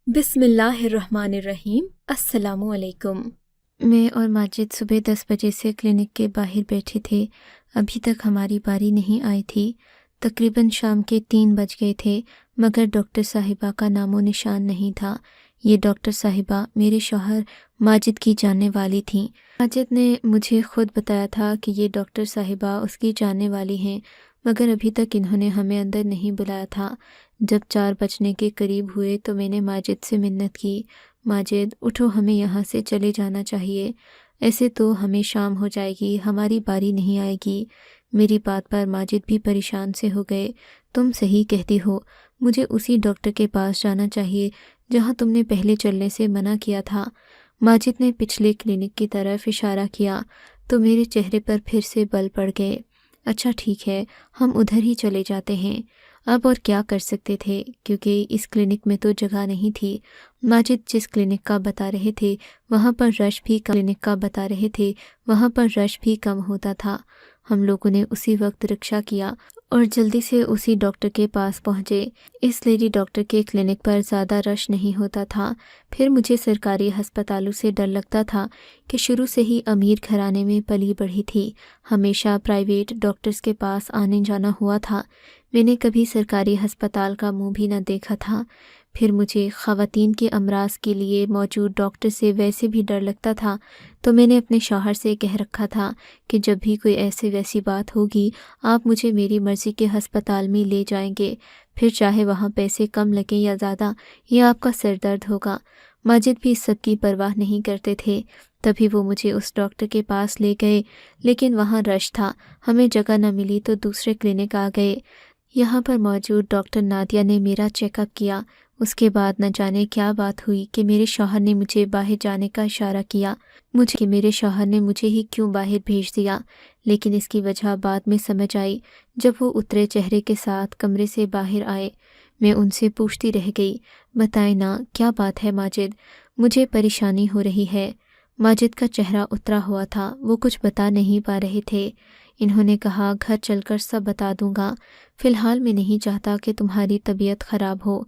بسم اللہ الرحمن الرحیم۔ السلام علیکم۔ میں اور ماجد صبح 10 بجے سے کلینک کے باہر بیٹھے تھے۔ ابھی تک ہماری باری نہیں آئی تھی۔ تقریباً شام کے 3 بج گئے تھے، مگر ڈاکٹر صاحبہ کا نام و نشان نہیں تھا۔ یہ ڈاکٹر صاحبہ میرے شوہر ماجد کی جاننے والی تھیں۔ ماجد نے مجھے خود بتایا تھا کہ یہ ڈاکٹر صاحبہ اس کی جاننے والی ہیں، مگر ابھی تک انہوں نے ہمیں اندر نہیں بلایا تھا۔ جب 4 بجنے کے قریب ہوئے تو میں نے ماجد سے منت کی، ماجد اٹھو، ہمیں یہاں سے چلے جانا چاہیے، ایسے تو ہمیں شام ہو جائے گی، ہماری باری نہیں آئے گی۔ میری بات پر ماجد بھی پریشان سے ہو گئے۔ تم صحیح کہتی ہو، مجھے اسی ڈاکٹر کے پاس جانا چاہیے جہاں تم نے پہلے چلنے سے منع کیا تھا۔ ماجد نے پچھلے کلینک کی طرف اشارہ کیا تو میرے چہرے پر پھر سے بل پڑ گئے۔ اچھا ٹھیک ہے، ہم ادھر ہی چلے جاتے ہیں۔ اب اور کیا کر سکتے تھے، کیونکہ اس کلینک میں تو جگہ نہیں تھی۔ ماجد جس کلینک کا بتا رہے تھے وہاں پر رش بھی کم ہوتا تھا۔ ہم لوگوں نے اسی وقت رکشہ کیا اور جلدی سے اسی ڈاکٹر کے پاس پہنچے۔ اس لیڈی ڈاکٹر کے کلینک پر زیادہ رش نہیں ہوتا تھا۔ پھر مجھے سرکاری ہسپتالوں سے ڈر لگتا تھا کہ شروع سے ہی امیر گھرانے میں پلی بڑھی تھی، ہمیشہ پرائیویٹ ڈاکٹرز کے پاس آنے جانا ہوا تھا۔ میں نے کبھی سرکاری ہسپتال کا منہ بھی نہ دیکھا تھا۔ پھر مجھے خواتین کے امراض کے لیے موجود ڈاکٹر سے ویسے بھی ڈر لگتا تھا، تو میں نے اپنے شوہر سے کہہ رکھا تھا کہ جب بھی کوئی ویسی بات ہوگی آپ مجھے میری مرضی کے ہسپتال میں لے جائیں گے، پھر چاہے وہاں پیسے کم لگیں یا زیادہ، یہ آپ کا سر درد ہوگا۔ ماجد بھی اس سب کی پرواہ نہیں کرتے تھے۔ تبھی وہ مجھے اس ڈاکٹر کے پاس لے گئے، لیکن وہاں رش تھا، ہمیں جگہ نہ ملی تو دوسرے کلینک آ گئے۔ یہاں پر موجود ڈاکٹر نادیہ نے میرا چیک اپ کیا۔ اس کے بعد نہ جانے کیا بات ہوئی کہ میرے شوہر نے مجھے باہر جانے کا اشارہ کیا، میرے شوہر نے مجھے ہی کیوں باہر بھیج دیا، لیکن اس کی وجہ بعد میں سمجھ آئی جب وہ اترے چہرے کے ساتھ کمرے سے باہر آئے۔ میں ان سے پوچھتی رہ گئی، بتائیں نا کیا بات ہے ماجد، مجھے پریشانی ہو رہی ہے۔ ماجد کا چہرہ اترا ہوا تھا، وہ کچھ بتا نہیں پا رہے تھے۔ انہوں نے کہا گھر چل کر سب بتا دوں گا، فی الحال میں نہیں چاہتا کہ تمہاری طبیعت خراب ہو۔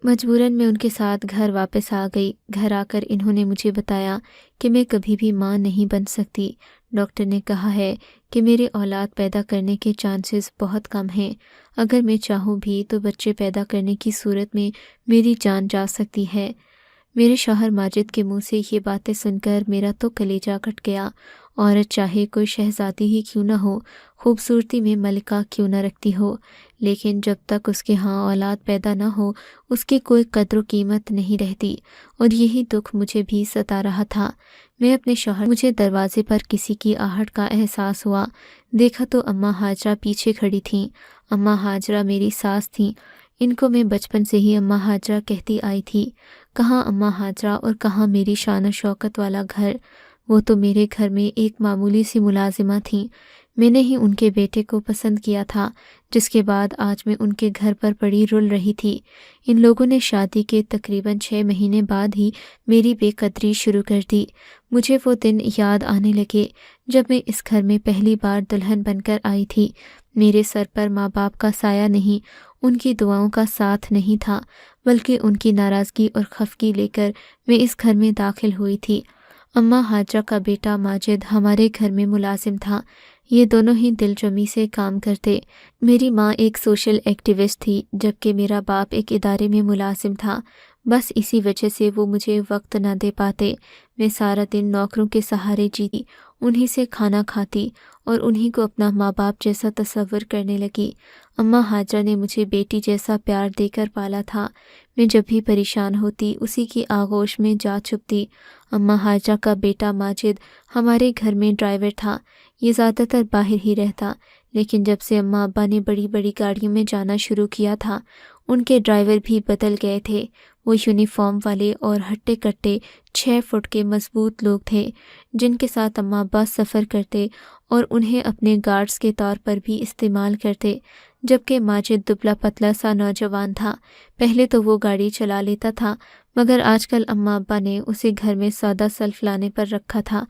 مجبوراً میں ان کے ساتھ گھر واپس آ گئی۔ گھر آ کر انہوں نے مجھے بتایا کہ میں کبھی بھی ماں نہیں بن سکتی۔ ڈاکٹر نے کہا ہے کہ میرے اولاد پیدا کرنے کے چانسز بہت کم ہیں، اگر میں چاہوں بھی تو بچے پیدا کرنے کی صورت میں میری جان جا سکتی ہے۔ میرے شوہر ماجد کے منہ سے یہ باتیں سن کر میرا تو کلیجہ کٹ گیا۔ عورت چاہے کوئی شہزادی ہی کیوں نہ ہو، خوبصورتی میں ملکہ کیوں نہ رکھتی ہو، لیکن جب تک اس کے ہاں اولاد پیدا نہ ہو اس کی کوئی قدر و قیمت نہیں رہتی، اور یہی دکھ مجھے بھی ستا رہا تھا۔ میں اپنے شوہر مجھے دروازے پر کسی کی آہٹ کا احساس ہوا، دیکھا تو اماں ہاجرہ پیچھے کھڑی تھیں۔ اماں ہاجرہ میری ساس تھیں، ان کو میں بچپن سے ہی اماں ہاجرہ کہتی آئی تھی۔ کہاں اماں ہاجرہ اور کہاں میری شان و شوکت والا گھر، وہ تو میرے گھر میں ایک معمولی سی ملازمہ تھیں۔ میں نے ہی ان کے بیٹے کو پسند کیا تھا، جس کے بعد آج میں ان کے گھر پر پڑی رل رہی تھی۔ ان لوگوں نے شادی کے تقریباً 6 مہینے بعد ہی میری بے قدری شروع کر دی۔ مجھے وہ دن یاد آنے لگے جب میں اس گھر میں پہلی بار دلہن بن کر آئی تھی۔ میرے سر پر ماں باپ کا سایہ نہیں، ان کی دعاؤں کا ساتھ نہیں تھا، بلکہ ان کی ناراضگی اور خفگی لے کر میں اس گھر میں داخل ہوئی تھی۔ اماں ہاجرہ کا بیٹا ماجد ہمارے گھر میں ملازم تھا، یہ دونوں ہی دل جمی سے کام کرتے۔ میری ماں ایک سوشل ایکٹیوسٹ تھی، جبکہ میرا باپ ایک ادارے میں ملازم تھا۔ بس اسی وجہ سے وہ مجھے وقت نہ دے پاتے۔ میں سارا دن نوکروں کے سہارے جیتی، انہی سے کھانا کھاتی اور انہی کو اپنا ماں باپ جیسا تصور کرنے لگی۔ اماں ہاجرہ نے مجھے بیٹی جیسا پیار دے کر پالا تھا۔ میں جب بھی پریشان ہوتی اسی کی آغوش میں جا چھپتی۔ اماں ہاجرہ کا بیٹا ماجد ہمارے گھر میں ڈرائیور تھا، یہ زیادہ تر باہر ہی رہتا، لیکن جب سے اماں ابا نے بڑی بڑی گاڑیوں میں جانا شروع کیا تھا ان کے ڈرائیور بھی بدل گئے تھے۔ وہ یونیفارم والے اور ہٹے کٹے 6 فٹ کے مضبوط لوگ تھے، جن کے ساتھ اماں ابا سفر کرتے اور انہیں اپنے گارڈز کے طور پر بھی استعمال کرتے، جبکہ ماجد دبلا پتلا سا نوجوان تھا۔ پہلے تو وہ گاڑی چلا لیتا تھا، مگر آج کل اماں ابا نے اسے گھر میں سادہ سلف لانے پر رکھا تھا۔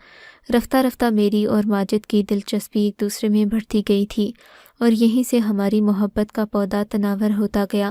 رفتہ رفتہ میری اور ماجد کی دلچسپی ایک دوسرے میں بڑھتی گئی تھی، اور یہیں سے ہماری محبت کا پودا تناور ہوتا گیا۔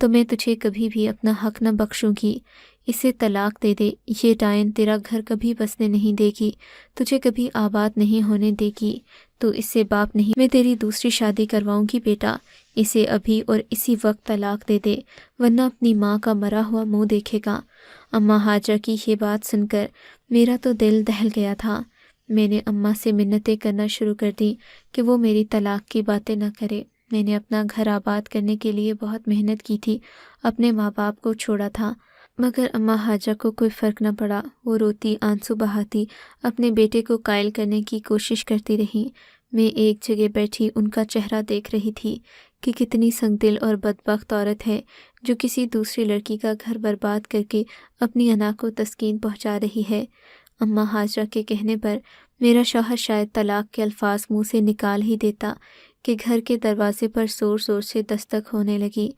تو میں تجھے کبھی بھی اپنا حق نہ بخشوں گی۔ اسے طلاق دے دے، یہ ڈائن تیرا گھر کبھی بسنے نہیں دے گی، تجھے کبھی آباد نہیں ہونے دے گی، تو اس سے باپ نہیں، میں تیری دوسری شادی کرواؤں گی بیٹا، اسے ابھی اور اسی وقت طلاق دے دے ورنہ اپنی ماں کا مرا ہوا منہ دیکھے گا۔ اماں حاجرہ کی یہ بات سن کر میرا تو دل دہل گیا تھا۔ میں نے اماں سے منتیں کرنا شروع کر دی کہ وہ میری طلاق کی باتیں نہ کرے۔ میں نے اپنا گھر آباد کرنے کے لیے بہت محنت کی تھی، اپنے ماں باپ کو چھوڑا تھا، مگر اماں حاجرہ کو کوئی فرق نہ پڑا۔ وہ روتی، آنسو بہاتی، اپنے بیٹے کو قائل کرنے کی کوشش کرتی رہی۔ میں ایک جگہ بیٹھی ان کا چہرہ دیکھ رہی تھی کہ کتنی سنگ دل اور بدبخت عورت ہے جو کسی دوسری لڑکی کا گھر برباد کر کے اپنی انا کو تسکین پہنچا رہی ہے۔ اماں حاجرہ کے کہنے پر میرا شوہر شاید طلاق کے الفاظ منہ سے نکال ہی دیتا کہ گھر کے دروازے پر زور زور سے دستک ہونے لگی۔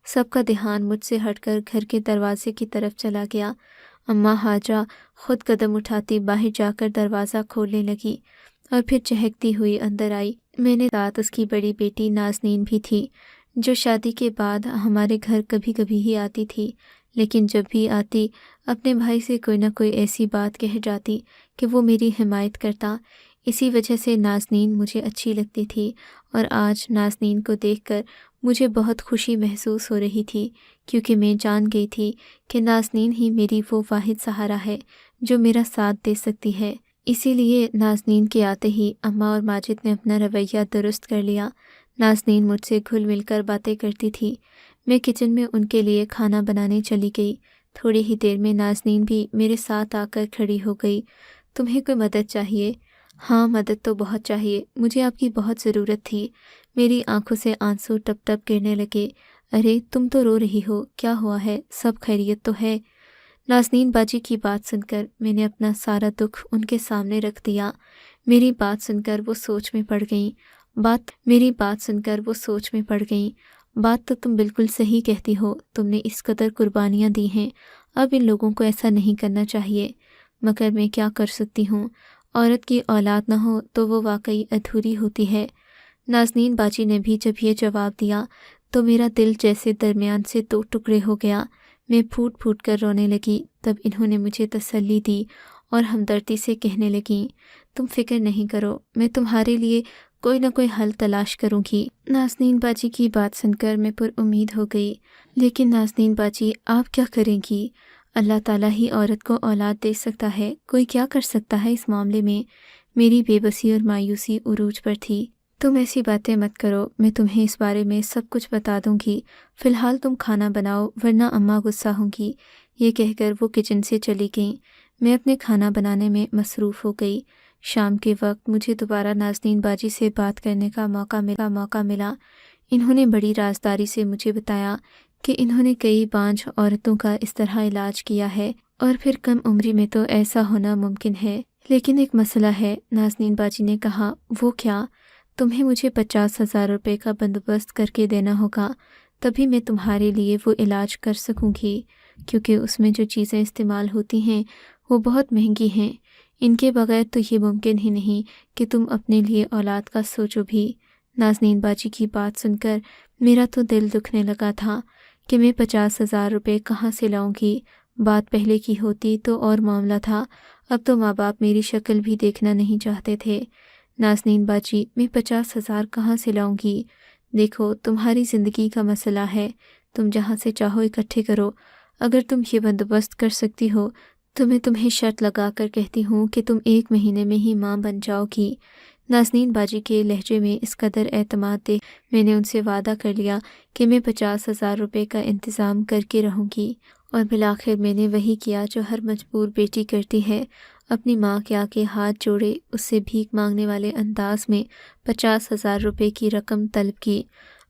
سب کا دھیان مجھ سے ہٹ کر گھر کے دروازے کی طرف چلا گیا۔ اماں حاجرہ خود قدم اٹھاتی باہر جا کر دروازہ کھولنے لگی اور پھر چہکتی ہوئی اندر آئی۔ میں نے ساتھ اس کی بڑی بیٹی نازنین بھی تھی، جو شادی کے بعد ہمارے گھر کبھی کبھی ہی آتی تھی، لیکن جب بھی آتی اپنے بھائی سے کوئی نہ کوئی ایسی بات کہہ جاتی کہ وہ میری حمایت کرتا۔ اسی وجہ سے نازنین مجھے اچھی لگتی تھی، اور آج نازنین کو دیکھ کر مجھے بہت خوشی محسوس ہو رہی تھی، کیونکہ میں جان گئی تھی کہ نازنین ہی میری وہ واحد سہارا ہے جو میرا ساتھ دے سکتی ہے۔ اسی لیے نازنین کے آتے ہی اماں اور ماجد نے اپنا رویہ درست کر لیا۔ نازنین مجھ سے گھل مل کر باتیں کرتی تھی۔ میں کچن میں ان کے لیے کھانا بنانے چلی گئی۔ تھوڑی ہی دیر میں نازنین بھی میرے ساتھ آ کر کھڑی ہو گئی۔ تمہیں کوئی مدد چاہیے؟ ہاں، مدد تو بہت چاہیے، مجھے آپ کی بہت ضرورت تھی۔ میری آنکھوں سے آنسو ٹپ ٹپ گرنے لگے۔ ارے تم تو رو رہی ہو، کیا ہوا ہے؟ سب خیریت تو ہے؟ نازنین باجی کی بات سن کر میں نے اپنا سارا دکھ ان کے سامنے رکھ دیا۔ میری بات سن کر وہ سوچ میں پڑ گئیں۔ بات تو تم بالکل صحیح کہتی ہو، تم نے اس قدر قربانیاں دی ہیں، اب ان لوگوں کو ایسا نہیں کرنا چاہیے، مگر میں کیا کر سکتی ہوں؟ عورت کی اولاد نہ ہو تو وہ واقعی ادھوری ہوتی ہے۔ نازنین باجی نے بھی جب یہ جواب دیا تو میرا دل جیسے درمیان سے دو ٹکڑے ہو گیا۔ میں پھوٹ پھوٹ کر رونے لگی۔ تب انہوں نے مجھے تسلی دی اور ہمدردی سے کہنے لگیں، تم فکر نہیں کرو، میں تمہارے لیے کوئی نہ کوئی حل تلاش کروں گی۔ نازنین باجی کی بات سن کر میں پر امید ہو گئی۔ لیکن نازنین باجی، آپ کیا کریں گی؟ اللہ تعالیٰ ہی عورت کو اولاد دے سکتا ہے، کوئی کیا کر سکتا ہے اس معاملے میں؟ میری بے بسی اور مایوسی عروج پر تھی۔ تم ایسی باتیں مت کرو، میں تمہیں اس بارے میں سب کچھ بتا دوں گی، فی الحال تم کھانا بناؤ ورنہ اماں غصہ ہوں گی۔ یہ کہہ کر وہ کچن سے چلی گئیں۔ میں اپنے کھانا بنانے میں مصروف ہو گئی۔ شام کے وقت مجھے دوبارہ نازنین باجی سے بات کرنے کا موقع ملا۔ انہوں نے بڑی رازداری سے مجھے بتایا کہ انہوں نے کئی بانجھ عورتوں کا اس طرح علاج کیا ہے، اور پھر کم عمری میں تو ایسا ہونا ممکن ہے۔ لیکن ایک مسئلہ ہے، نازنین باجی نے کہا۔ وہ کیا؟ تمہیں مجھے 50,000 روپے کا بندوبست کر کے دینا ہوگا، تبھی میں تمہارے لیے وہ علاج کر سکوں گی، کیونکہ اس میں جو چیزیں استعمال ہوتی ہیں وہ بہت مہنگی ہیں۔ ان کے بغیر تو یہ ممکن ہی نہیں کہ تم اپنے لیے اولاد کا سوچو بھی۔ نازنین باجی کی بات سن کر میرا تو دل دکھنے لگا تھا کہ میں 50,000 روپے کہاں سے لاؤں گی۔ بات پہلے کی ہوتی تو اور معاملہ تھا، اب تو ماں باپ میری شکل بھی دیکھنا نہیں چاہتے تھے۔ نازنین باجی، میں 50,000 کہاں سے لاؤں گی؟ دیکھو، تمہاری زندگی کا مسئلہ ہے، تم جہاں سے چاہو اکٹھے کرو۔ اگر تم یہ بندوبست کر سکتی ہو تو میں تمہیں شرط لگا کر کہتی ہوں کہ تم 1 مہینے میں ہی ماں بن جاؤ گی۔ نازنین باجی کے لہجے میں اس قدر اعتماد دیکھ میں نے ان سے وعدہ کر لیا کہ میں 50,000 روپے کا انتظام کر کے رہوں گی، اور بالآخر میں نے وہی کیا جو ہر مجبور بیٹی کرتی ہے، اپنی ماں کے آگے ہاتھ جوڑے اس سے بھیک مانگنے والے انداز میں 50,000 روپے کی رقم طلب کی۔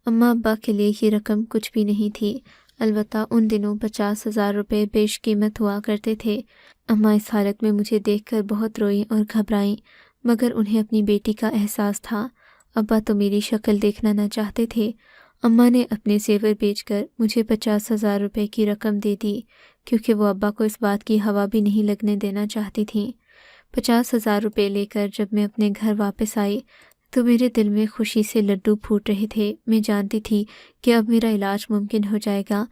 اماں ابا کے لیے یہ رقم کچھ بھی نہیں تھی، البتہ ان دنوں 50,000 روپے بیش قیمت ہوا کرتے تھے۔ اماں اس حالت میں مجھے دیکھ کر بہت روئیں اور گھبرائیں، مگر انہیں اپنی بیٹی کا احساس تھا۔ ابا تو میری شکل دیکھنا نہ چاہتے تھے۔ اماں نے اپنے زیور بیچ کر مجھے 50,000 روپے کی رقم دے دی، کیونکہ وہ ابا کو اس بات کی ہوا بھی نہیں لگنے دینا چاہتی تھیں۔ 50,000 روپے لے کر جب میں اپنے گھر واپس آئی تو میرے دل میں خوشی سے لڈو پھوٹ رہے تھے۔ میں جانتی تھی کہ اب میرا علاج ممکن ہو جائے گا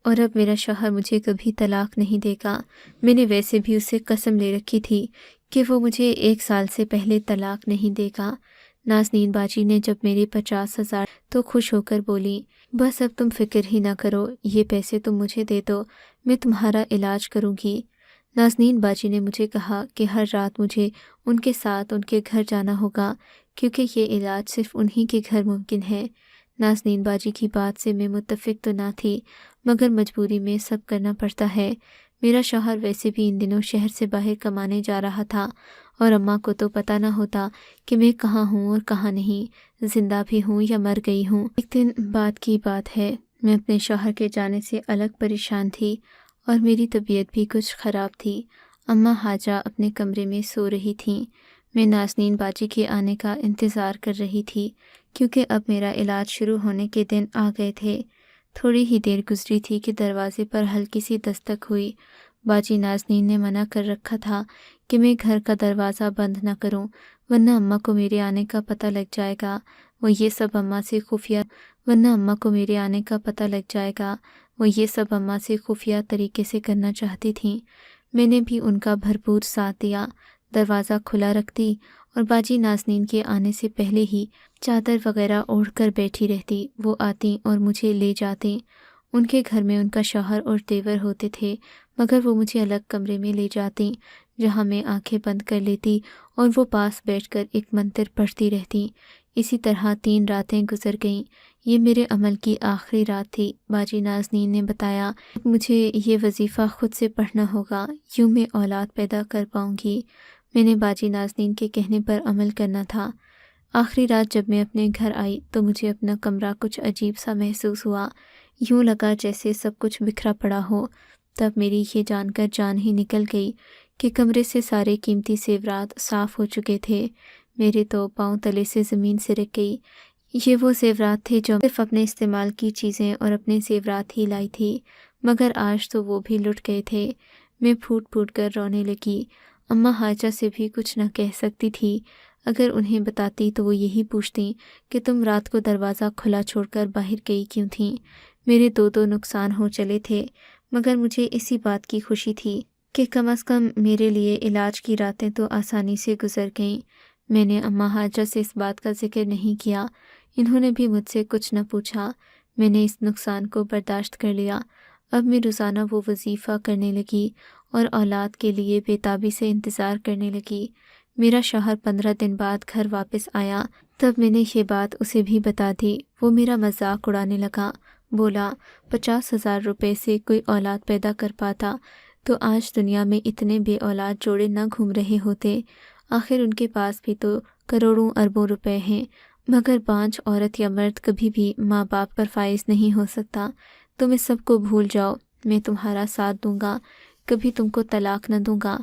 اور اب میرا شوہر مجھے کبھی طلاق نہیں دے گا۔ میں نے ویسے بھی اس سے قسم لے رکھی تھی کہ وہ مجھے 1 سال سے پہلے طلاق نہیں دے گا۔ نازنین باجی نے جب میرے 50,000 تو خوش ہو کر بولی، بس اب تم فکر ہی نہ کرو، یہ پیسے تم مجھے دے دو، میں تمہارا علاج کروں گی۔ نازنین باجی نے مجھے کہا کہ ہر رات مجھے ان کے ساتھ ان کے گھر جانا ہوگا کیونکہ یہ علاج صرف انہی کے گھر ممکن ہے۔ نازنین باجی کی بات سے میں متفق تو نہ تھی، مگر مجبوری میں سب کرنا پڑتا ہے۔ میرا شوہر ویسے بھی ان دنوں شہر سے باہر کمانے جا رہا تھا اور اماں کو تو پتہ نہ ہوتا کہ میں کہاں ہوں اور کہاں نہیں، زندہ بھی ہوں یا مر گئی ہوں۔ ایک دن بعد کی بات ہے، میں اپنے شوہر کے جانے سے الگ پریشان تھی اور میری طبیعت بھی کچھ خراب تھی۔ اماں حاجہ اپنے کمرے میں سو رہی تھیں۔ میں نازنین باجی کے آنے کا انتظار کر رہی تھی کیونکہ اب میرا علاج شروع ہونے کے دن آ گئے تھے۔ تھوڑی ہی دیر گزری تھی کہ دروازے پر ہلکی سی دستک ہوئی۔ باجی نازنین نے منع کر رکھا تھا کہ میں گھر کا دروازہ بند نہ کروں ورنہ اماں کو میرے آنے کا پتہ لگ جائے گا۔ وہ یہ سب اماں سے خفیہ طریقے سے کرنا چاہتی تھیں۔ میں نے بھی ان کا بھرپور ساتھ دیا، دروازہ کھلا رکھتی اور باجی نازنین کے آنے سے پہلے ہی چادر وغیرہ اوڑھ کر بیٹھی رہتی۔ وہ آتی اور مجھے لے جاتی۔ ان کے گھر میں ان کا شوہر اور دیور ہوتے تھے، مگر وہ مجھے الگ کمرے میں لے جاتی جہاں میں آنکھیں بند کر لیتی اور وہ پاس بیٹھ کر ایک منتر پڑھتی رہتی۔ اسی طرح 3 راتیں گزر گئیں۔ یہ میرے عمل کی آخری رات تھی۔ باجی نازنین نے بتایا مجھے یہ وظیفہ خود سے پڑھنا ہوگا، یوں میں اولاد پیدا کر پاؤں گی۔ میں نے باجی نازنین کے کہنے پر عمل کرنا تھا۔ آخری رات جب میں اپنے گھر آئی تو مجھے اپنا کمرہ کچھ عجیب سا محسوس ہوا، یوں لگا جیسے سب کچھ بکھرا پڑا ہو۔ تب میری یہ جان کر جان ہی نکل گئی کہ کمرے سے سارے قیمتی زیورات صاف ہو چکے تھے۔ میرے تو پاؤں تلے سے زمین سرک گئی۔ یہ وہ زیورات تھے جو صرف اپنے استعمال کی چیزیں اور اپنے زیورات ہی لائی تھی، مگر آج تو وہ بھی لٹ گئے تھے۔ میں پھوٹ پھوٹ کر رونے لگی۔ اماں حاجہ سے بھی کچھ نہ کہہ سکتی تھی۔ اگر انہیں بتاتی تو وہ یہی پوچھتیں کہ تم رات کو دروازہ کھلا چھوڑ کر باہر گئی کیوں تھیں۔ میرے 2 نقصان ہو چلے تھے، مگر مجھے اسی بات کی خوشی تھی کہ کم از کم میرے لیے علاج کی راتیں تو آسانی سے گزر گئیں۔ میں نے اماں حاجہ سے اس بات کا ذکر نہیں کیا، انہوں نے بھی مجھ سے کچھ نہ پوچھا۔ میں نے اس نقصان کو برداشت کر لیا۔ اب میں روزانہ وہ وظیفہ کرنے لگی اور اولاد کے لیے بے تابی سے انتظار کرنے لگی۔ میرا شوہر 15 دن بعد گھر واپس آیا، تب میں نے یہ بات اسے بھی بتا دی۔ وہ میرا مذاق اڑانے لگا، بولا 50,000 روپے سے کوئی اولاد پیدا کر پاتا تو آج دنیا میں اتنے بے اولاد جوڑے نہ گھوم رہے ہوتے۔ آخر ان کے پاس بھی تو کروڑوں اربوں روپے ہیں، مگر بانجھ عورت یا مرد کبھی بھی ماں باپ پر فائز نہیں ہو سکتا۔ تم اس سب کو بھول جاؤ، میں تمہارا ساتھ دوں گا، کبھی تم کو طلاق نہ دوں گا۔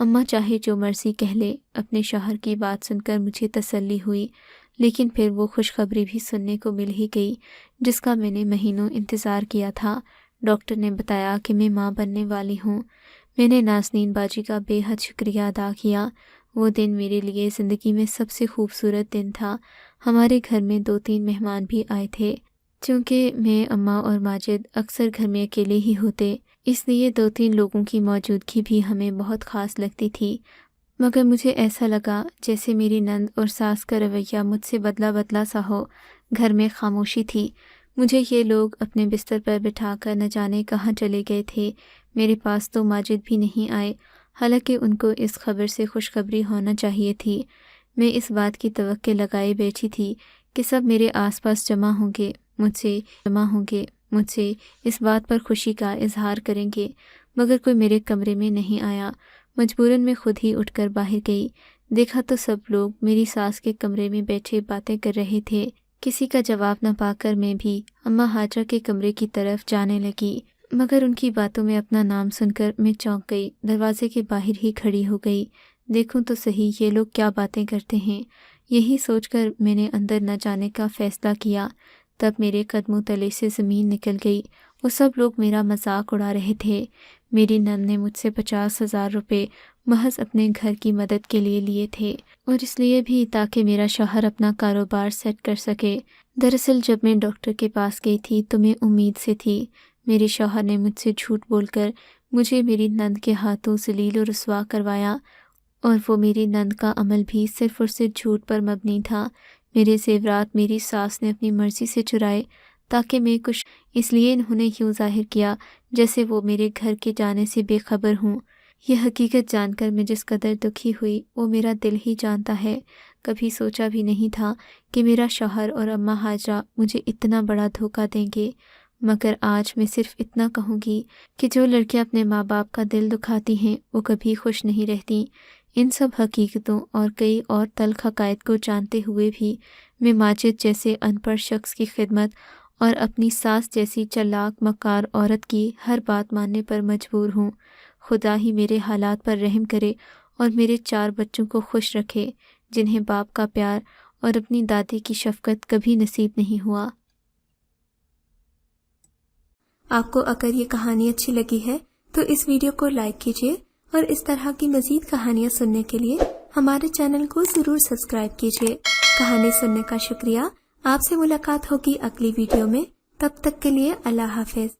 اماں چاہے جو مرضی کہہ لے۔ اپنے شوہر کی بات سن کر مجھے تسلی ہوئی، لیکن پھر وہ خوشخبری بھی سننے کو مل ہی گئی جس کا میں نے مہینوں انتظار کیا تھا۔ ڈاکٹر نے بتایا کہ میں ماں بننے والی ہوں۔ میں نے نازنین باجی کا بے حد شکریہ ادا کیا۔ وہ دن میرے لیے زندگی میں سب سے خوبصورت دن تھا۔ ہمارے گھر میں 2-3 مہمان بھی آئے تھے۔ چونکہ میں، اماں اور ماجد اکثر گھر میں اکیلے ہی ہوتے، اس لیے 2-3 لوگوں کی موجودگی بھی ہمیں بہت خاص لگتی تھی، مگر مجھے ایسا لگا جیسے میری نند اور ساس کا رویہ مجھ سے بدلا بدلا سا ہو۔ گھر میں خاموشی تھی۔ مجھے یہ لوگ اپنے بستر پر بٹھا کر نہ جانے کہاں چلے گئے تھے۔ میرے پاس تو ماجد بھی نہیں آئے، حالانکہ ان کو اس خبر سے خوشخبری ہونا چاہیے تھی۔ میں اس بات کی توقع لگائے بیٹھی تھی کہ سب میرے آس پاس جمع ہوں گے، مجھ سے اس بات پر خوشی کا اظہار کریں گے، مگر کوئی میرے کمرے میں نہیں آیا۔ مجبوراً میں خود ہی اٹھ کر باہر گئی۔ دیکھا تو سب لوگ میری ساس کے کمرے میں بیٹھے باتیں کر رہے تھے۔ کسی کا جواب نہ پا کر میں بھی اماں حاجہ کے کمرے کی طرف جانے لگی، مگر ان کی باتوں میں اپنا نام سن کر میں چونک گئی، دروازے کے باہر ہی کھڑی ہو گئی۔ دیکھوں تو صحیح یہ لوگ کیا باتیں کرتے ہیں۔ یہی سوچ کر میں نے اندر نہ جانے کا فیصلہ کیا۔ تب میرے قدموں تلے سے زمین نکل گئی وہ سب لوگ میرا مذاق اڑا رہے تھے۔ میری نند نے مجھ سے 50,000 روپے محض اپنے گھر کی مدد کے لیے لیے تھے، اور اس لیے بھی تاکہ میرا شوہر اپنا کاروبار سیٹ کر سکے۔ دراصل جب میں ڈاکٹر کے پاس گئی تھی تو میں امید سے تھی۔ میرے شوہر نے مجھ سے جھوٹ بول کر مجھے میری نند کے ہاتھوں ذلیل و رسوا کروایا، اور وہ میری نند کا عمل بھی صرف اور صرف جھوٹ پر مبنی تھا۔ میرے زیورات میری ساس نے اپنی مرضی سے چرائے تاکہ میں کچھ، اس لیے انہوں نے یوں ظاہر کیا جیسے وہ میرے گھر کے جانے سے بے خبر ہوں۔ یہ حقیقت جان کر میں جس قدر دکھی ہوئی وہ میرا دل ہی جانتا ہے۔ کبھی سوچا بھی نہیں تھا کہ میرا شوہر اور اماں حاجہ مجھے اتنا بڑا دھوکہ دیں گے، مگر آج میں صرف اتنا کہوں گی کہ جو لڑکیاں اپنے ماں باپ کا دل دکھاتی ہیں وہ کبھی خوش نہیں رہتی۔ ان سب حقیقتوں اور کئی اور تلخ حقائق کو جانتے ہوئے بھی میں ماجد جیسے ان پڑھ شخص کی خدمت اور اپنی ساس جیسی چلاک مکار عورت کی ہر بات ماننے پر مجبور ہوں۔ خدا ہی میرے حالات پر رحم کرے اور میرے 4 بچوں کو خوش رکھے، جنہیں باپ کا پیار اور اپنی دادی کی شفقت کبھی نصیب نہیں ہوا۔ آپ کو اگر یہ کہانی اچھی لگی ہے تو اس ویڈیو کو لائک کیجیے، اور اس طرح کی مزید کہانیاں سننے کے لیے ہمارے چینل کو ضرور سبسکرائب کیجیے۔ کہانی سننے کا شکریہ۔ آپ سے ملاقات ہوگی اگلی ویڈیو میں، تب تک کے لیے اللہ حافظ۔